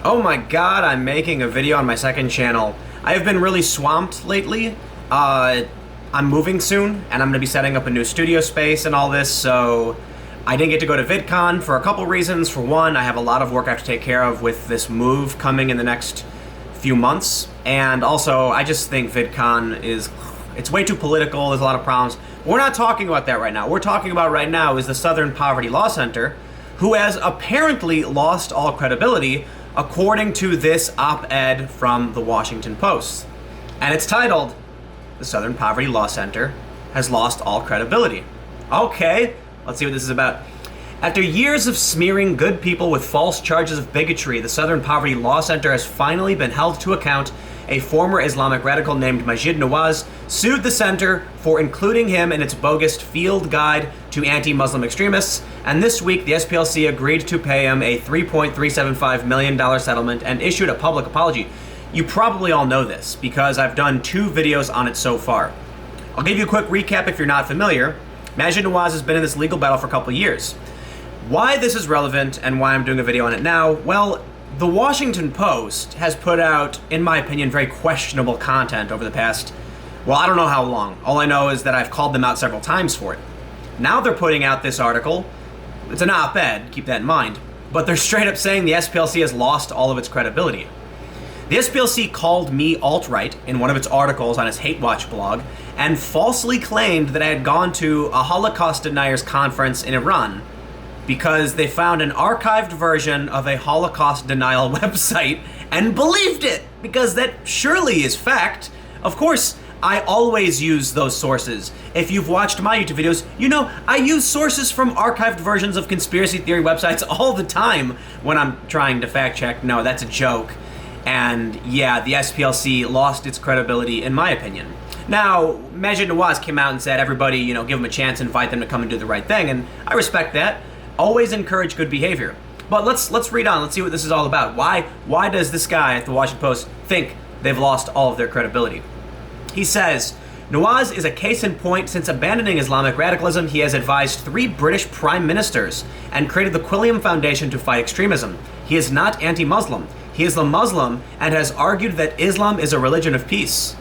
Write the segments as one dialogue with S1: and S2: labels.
S1: Oh my god, I'm making a video on my second channel. I have been really swamped lately. I'm moving soon, and I'm going to be setting up a new studio space and all this, so I didn't get to go to VidCon for a couple reasons. For one, I have a lot of work I have to take care of with this move coming in the next few months, and also, I just think VidCon it's way too political, there's a lot of problems. We're not talking about that right now. What we're talking about right now is the Southern Poverty Law Center, who has apparently lost all credibility according to this op-ed from the Washington Post. And it's titled, "The Southern Poverty Law Center Has Lost All Credibility." Okay, let's see what this is about. After years of smearing good people with false charges of bigotry, the Southern Poverty Law Center has finally been held to account. A former Islamic radical named Majid Nawaz sued the center for including him in its bogus field guide to anti-Muslim extremists, and this week the SPLC agreed to pay him a $3.375 million settlement and issued a public apology. You probably all know this, because I've done 2 videos on it so far. I'll give you a quick recap if you're not familiar. Majid Nawaz has been in this legal battle for a couple of years. Why this is relevant and why I'm doing a video on it now, well, the Washington Post has put out, in my opinion, very questionable content over the past, well, I don't know how long. All I know is that I've called them out several times for it. Now they're putting out this article. It's an op-ed, keep that in mind. But they're straight up saying the SPLC has lost all of its credibility. The SPLC called me AltRight in one of its articles on its Hate Watch blog and falsely claimed that I had gone to a Holocaust deniers conference in Iran because they found an archived version of a Holocaust denial website and believed it, because that surely is fact. Of course, I always use those sources. If you've watched my YouTube videos, you know I use sources from archived versions of conspiracy theory websites all the time when I'm trying to fact check. No, that's a joke. And yeah, the SPLC lost its credibility, in my opinion. Now, Majid Nawaz came out and said, everybody, give them a chance, invite them to come and do the right thing, and I respect that. Always encourage good behavior. But let's read on. Let's see what this is all about. Why does this guy at the Washington Post think they've lost all of their credibility? He says, Nawaz is a case in point. Since abandoning Islamic radicalism, he has advised 3 British prime ministers and created the Quilliam Foundation to fight extremism. He is not anti-Muslim. He is a Muslim and has argued that Islam is a religion of peace.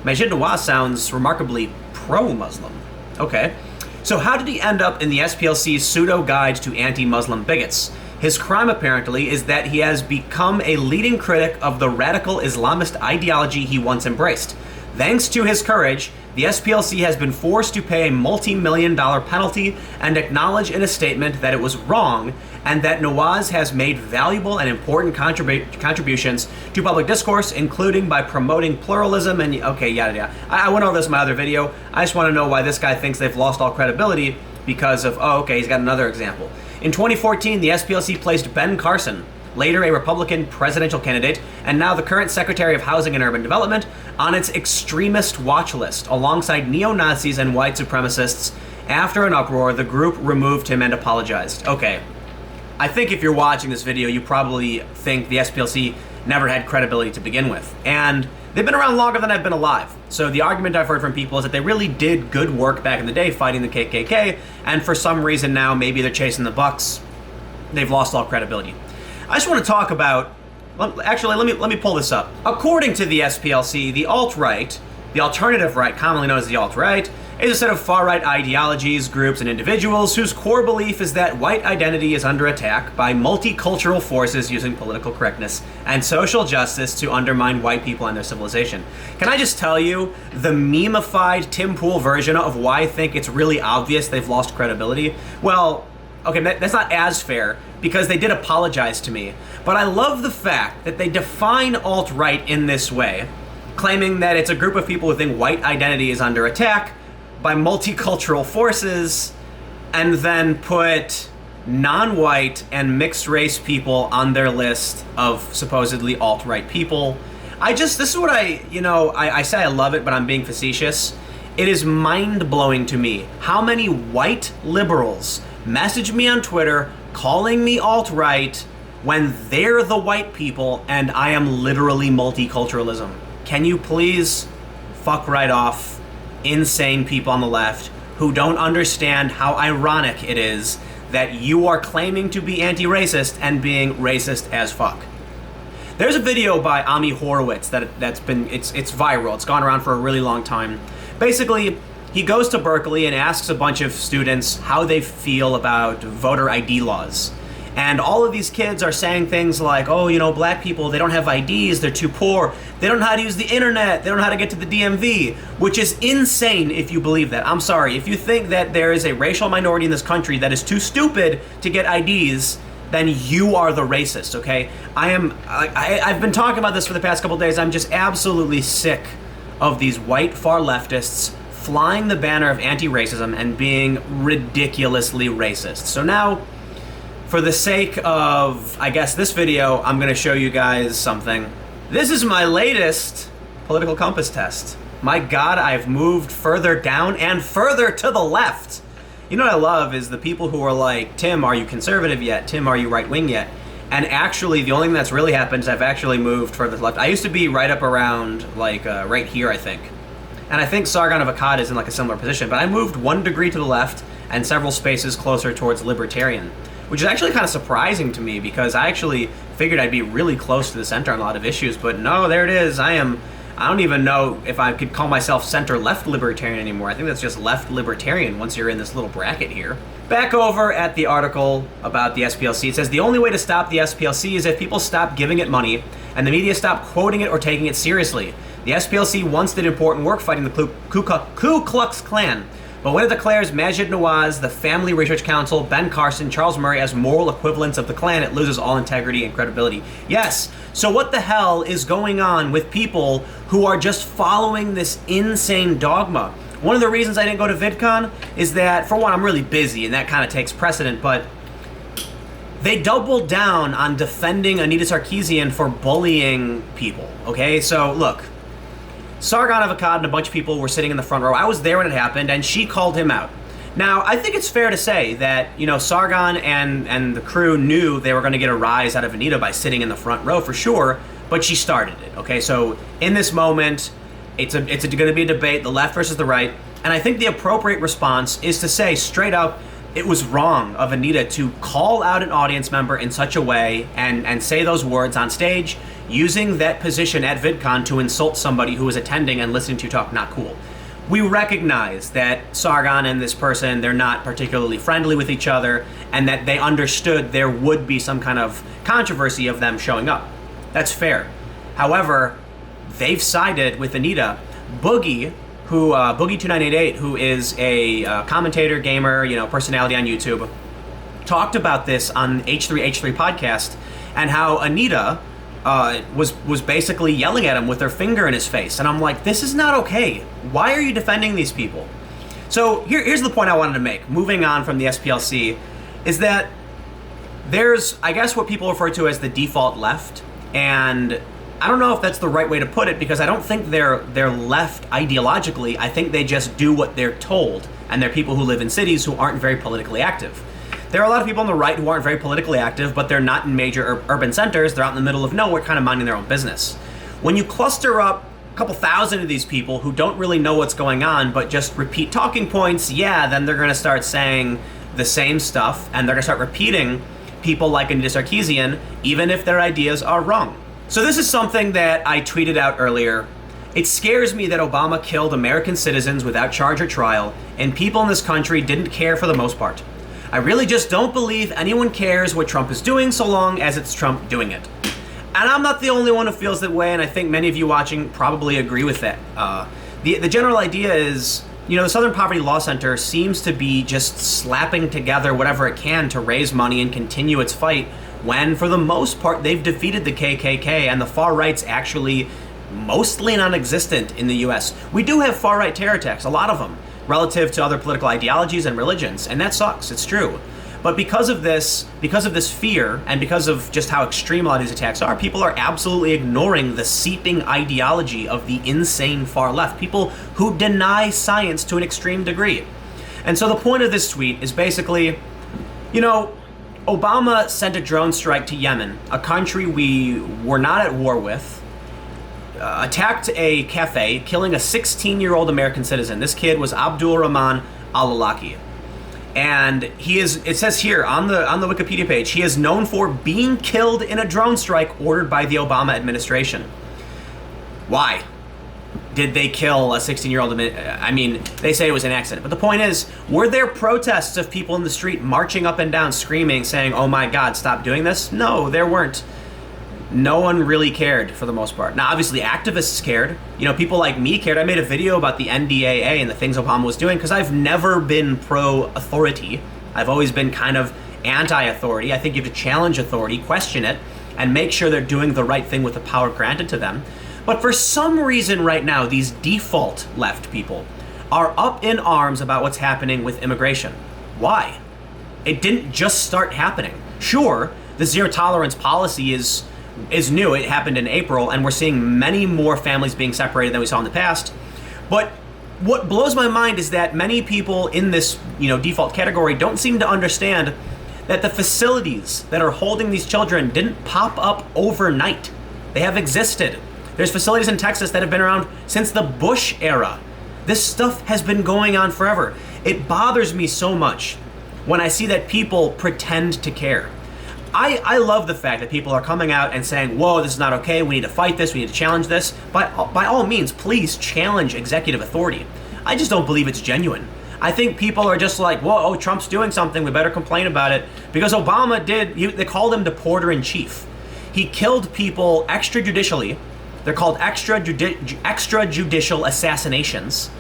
S1: Majid Nawaz sounds remarkably pro-Muslim. Okay. So how did he end up in the SPLC's pseudo-guide to anti-Muslim bigots? His crime, apparently, is that he has become a leading critic of the radical Islamist ideology he once embraced. Thanks to his courage, the SPLC has been forced to pay a multi-million-dollar penalty and acknowledge in a statement that it was wrong and that Nawaz has made valuable and important contributions to public discourse, including by promoting pluralism and okay, yada yada. I went over this in my other video. I just want to know why this guy thinks they've lost all credibility because of, oh, okay, he's got another example. In 2014, the SPLC placed Ben Carson, later a Republican presidential candidate, and now the current Secretary of Housing and Urban Development, on its extremist watch list, alongside neo-Nazis and white supremacists. After an uproar, the group removed him and apologized. Okay. I think if you're watching this video, you probably think the SPLC never had credibility to begin with. And they've been around longer than I've been alive. So the argument I've heard from people is that they really did good work back in the day fighting the KKK, and for some reason now, maybe they're chasing the bucks. They've lost all credibility. I just want to talk about, actually, let me pull this up. According to the SPLC, the alt-right, the alternative right, commonly known as the alt-right, is a set of far-right ideologies, groups, and individuals whose core belief is that white identity is under attack by multicultural forces using political correctness and social justice to undermine white people and their civilization. Can I just tell you the meme-ified Tim Pool version of why I think it's really obvious they've lost credibility? Well, okay, that's not as fair, because they did apologize to me, but I love the fact that they define alt-right in this way, claiming that it's a group of people who think white identity is under attack by multicultural forces, and then put non-white and mixed race people on their list of supposedly alt-right people. This is what I say I love it, but I'm being facetious. It is mind-blowing to me how many white liberals message me on Twitter calling me alt-right when they're the white people and I am literally multiculturalism. Can you please fuck right off, insane people on the left who don't understand how ironic it is that you are claiming to be anti-racist and being racist as fuck? There's a video by Ami Horowitz that's been it's viral. It's gone around for a really long time. Basically, he goes to Berkeley and asks a bunch of students how they feel about voter ID laws. And all of these kids are saying things like, oh, you know, black people, they don't have IDs, they're too poor, they don't know how to use the internet, they don't know how to get to the DMV, which is insane if you believe that. I'm sorry, if you think that there is a racial minority in this country that is too stupid to get IDs, then you are the racist, okay? I've been talking about this for the past couple days. I'm just absolutely sick of these white far leftists flying the banner of anti-racism and being ridiculously racist. So now, for the sake of, I guess, this video, I'm gonna show you guys something. This is my latest political compass test. My God, I've moved further down and further to the left. You know what I love is the people who are like, Tim, are you conservative yet? Tim, are you right-wing yet? And actually, the only thing that's really happened is I've actually moved further to the left. I used to be right up around, like, right here, I think. And I think Sargon of Akkad is in, like, a similar position. But I moved 1 degree to the left and several spaces closer towards libertarian, which is actually kind of surprising to me because I actually figured I'd be really close to the center on a lot of issues. But no, there it is. I don't even know if I could call myself center-left libertarian anymore. I think that's just left libertarian once you're in this little bracket here. Back over at the article about the SPLC, it says the only way to stop the SPLC is if people stop giving it money and the media stop quoting it or taking it seriously. The SPLC once did important work fighting the Ku Klux Klan. But when it declares Majid Nawaz, the Family Research Council, Ben Carson, Charles Murray as moral equivalents of the Klan, it loses all integrity and credibility. Yes, so what the hell is going on with people who are just following this insane dogma? One of the reasons I didn't go to VidCon is that, for one, I'm really busy and that kind of takes precedent, but they doubled down on defending Anita Sarkeesian for bullying people, okay? So, look. Sargon of Akkad and a bunch of people were sitting in the front row. I was there when it happened, and she called him out. Now, I think it's fair to say that, you know, Sargon and the crew knew they were going to get a rise out of Anita by sitting in the front row for sure, but she started it, okay? So in this moment, it's going to be a debate, the left versus the right, and I think the appropriate response is to say straight up, it was wrong of Anita to call out an audience member in such a way and say those words on stage, using that position at VidCon to insult somebody who was attending and listening to you talk. Not cool. We recognize that Sargon and this person, they're not particularly friendly with each other, and that they understood there would be some kind of controversy of them showing up. That's fair. However, they've sided with Anita. Boogie, Boogie2988, who is a commentator, gamer, you know, personality on YouTube, talked about this on H3H3 podcast, and how Anita was basically yelling at him with her finger in his face. And I'm like, this is not okay. Why are you defending these people? So here's the point I wanted to make, moving on from the SPLC, is that there's, I guess, what people refer to as the default left, and I don't know if that's the right way to put it, because I don't think they're left ideologically. I think they just do what they're told, and they're people who live in cities who aren't very politically active. There are a lot of people on the right who aren't very politically active, but they're not in major urban centers. They're out in the middle of nowhere, kind of minding their own business. When you cluster up a couple thousand of these people who don't really know what's going on, but just repeat talking points, yeah, then they're going to start saying the same stuff, and they're going to start repeating people like Anita Sarkeesian, even if their ideas are wrong. So this is something that I tweeted out earlier. It scares me that Obama killed American citizens without charge or trial, and people in this country didn't care for the most part. I really just don't believe anyone cares what Trump is doing so long as it's Trump doing it. And I'm not the only one who feels that way, and I think many of you watching probably agree with that. The general idea is, you know, the Southern Poverty Law Center seems to be just slapping together whatever it can to raise money and continue its fight, when, for the most part, they've defeated the KKK, and the far right's actually mostly non-existent in the US. We do have far-right terror attacks, a lot of them, relative to other political ideologies and religions, and that sucks, it's true. But because of this fear, and because of just how extreme a lot of these attacks are, people are absolutely ignoring the seeping ideology of the insane far left, people who deny science to an extreme degree. And so the point of this tweet is basically, you know, Obama sent a drone strike to Yemen, a country we were not at war with, attacked a cafe, killing a 16-year-old American citizen. This kid was Abdul Rahman al-Awlaki. And it says here on the Wikipedia page, he is known for being killed in a drone strike ordered by the Obama administration. Why did they kill a 16-year-old? I mean, they say it was an accident. But the point is, were there protests of people in the street marching up and down, screaming, saying, oh my God, stop doing this? No, there weren't. No one really cared for the most part. Now, obviously, activists cared. You know, people like me cared. I made a video about the NDAA and the things Obama was doing because I've never been pro-authority. I've always been kind of anti-authority. I think you have to challenge authority, question it, and make sure they're doing the right thing with the power granted to them. But for some reason right now, these default left people are up in arms about what's happening with immigration. Why? It didn't just start happening. Sure, the zero tolerance policy is new. It happened in April, and we're seeing many more families being separated than we saw in the past. But what blows my mind is that many people in this, default category don't seem to understand that the facilities that are holding these children didn't pop up overnight. They have existed. There's facilities in Texas that have been around since the Bush era. This stuff has been going on forever. It bothers me so much when I see that people pretend to care. I love the fact that people are coming out and saying, whoa, this is not okay, we need to fight this, we need to challenge this. By all means, please challenge executive authority. I just don't believe it's genuine. I think people are just like, whoa, Trump's doing something, we better complain about it. Because Obama they called him deporter-in-chief. He killed people extrajudicially. They're called extrajudicial assassinations.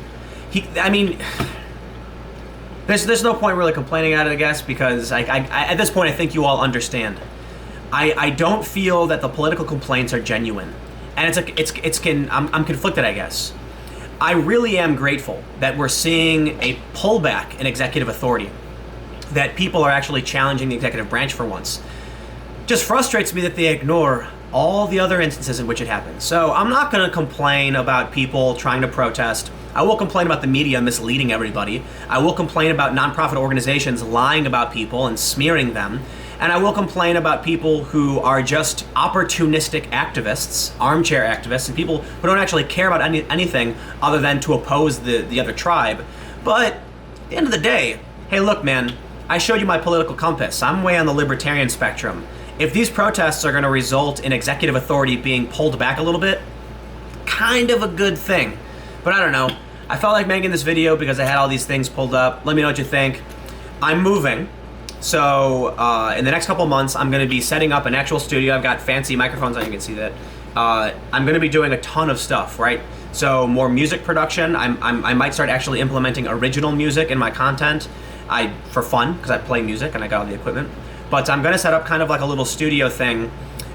S1: There's no point really complaining at it, I guess, because I at this point I think you all understand. I don't feel that the political complaints are genuine, and I'm conflicted, I guess. I really am grateful that we're seeing a pullback in executive authority, that people are actually challenging the executive branch for once. Just frustrates me that they ignore all the other instances in which it happens. So I'm not going to complain about people trying to protest. I will complain about the media misleading everybody. I will complain about nonprofit organizations lying about people and smearing them. And I will complain about people who are just opportunistic activists, armchair activists, and people who don't actually care about anything other than to oppose the other tribe. But at the end of the day, hey, look, man, I showed you my political compass. I'm way on the libertarian spectrum. If these protests are going to result in executive authority being pulled back a little bit, kind of a good thing. But I don't know. I felt like making this video because I had all these things pulled up. Let me know what you think. I'm moving. So in the next couple months, I'm going to be setting up an actual studio. I've got fancy microphones on, you can see that. I'm going to be doing a ton of stuff, right? So more music production. I might start actually implementing original music in my content for fun, because I play music and I got all the equipment. But I'm going to set up kind of like a little studio thing.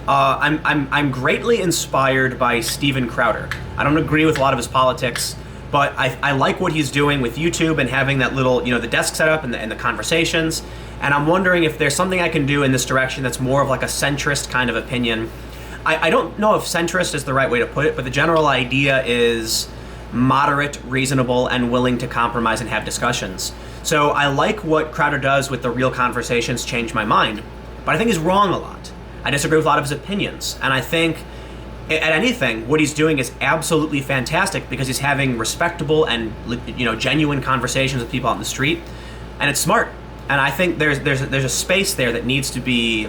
S1: I'm greatly inspired by Steven Crowder. I don't agree with a lot of his politics, but I like what he's doing with YouTube and having that little, the desk set up and the conversations. And I'm wondering if there's something I can do in this direction that's more of like a centrist kind of opinion. I don't know if centrist is the right way to put it, but the general idea is moderate, reasonable, and willing to compromise and have discussions. So I like what Crowder does with the Real Conversations Change My Mind, but I think he's wrong a lot. I disagree with a lot of his opinions, and I think at anything, what he's doing is absolutely fantastic because he's having respectable and genuine conversations with people out in the street, and it's smart. And I think there's a space there that needs to be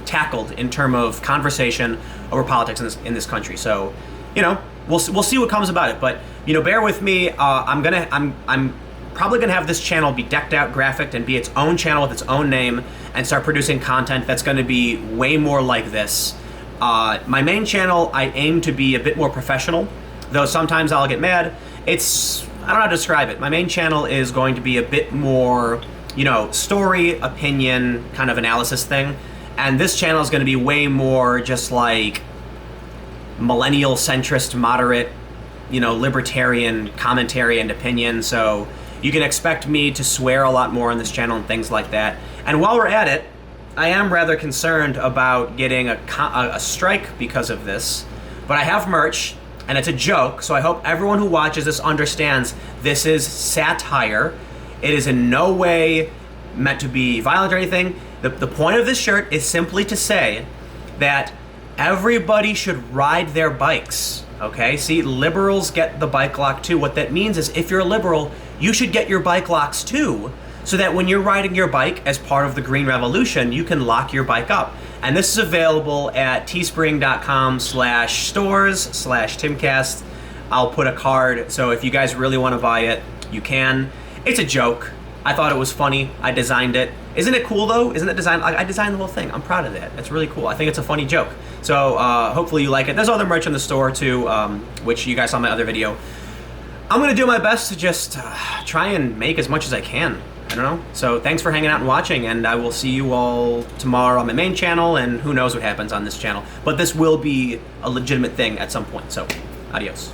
S1: tackled in terms of conversation over politics in this country. So, we'll see what comes about it. But bear with me. I'm probably gonna have this channel be decked out, graphicked, and be its own channel with its own name, and start producing content that's going to be way more like this. My main channel, I aim to be a bit more professional, though sometimes I'll get mad. I don't know how to describe it. My main channel is going to be a bit more, story, opinion, kind of analysis thing. And this channel is going to be way more just like millennial, centrist, moderate, libertarian commentary and opinion. So you can expect me to swear a lot more on this channel and things like that. And while we're at it, I am rather concerned about getting a strike because of this. But I have merch, and it's a joke, so I hope everyone who watches this understands this is satire. It is in no way meant to be violent or anything. The point of this shirt is simply to say that everybody should ride their bikes, okay? See, liberals get the bike lock too. What that means is if you're a liberal, you should get your bike locks too, so that when you're riding your bike as part of the green revolution, you can lock your bike up. And this is available at teespring.com/stores/Timcast. I'll put a card, so if you guys really want to buy it, you can. It's a joke. I thought it was funny. I designed it. Isn't it cool though? Isn't it designed? I designed the whole thing. I'm proud of that. It's really cool. I think it's a funny joke. So hopefully you like it. There's other merch in the store too, which you guys saw in my other video. I'm gonna do my best to just try and make as much as I can. I don't know. So thanks for hanging out and watching, and I will see you all tomorrow on my main channel, and who knows what happens on this channel. But this will be a legitimate thing at some point, so adios.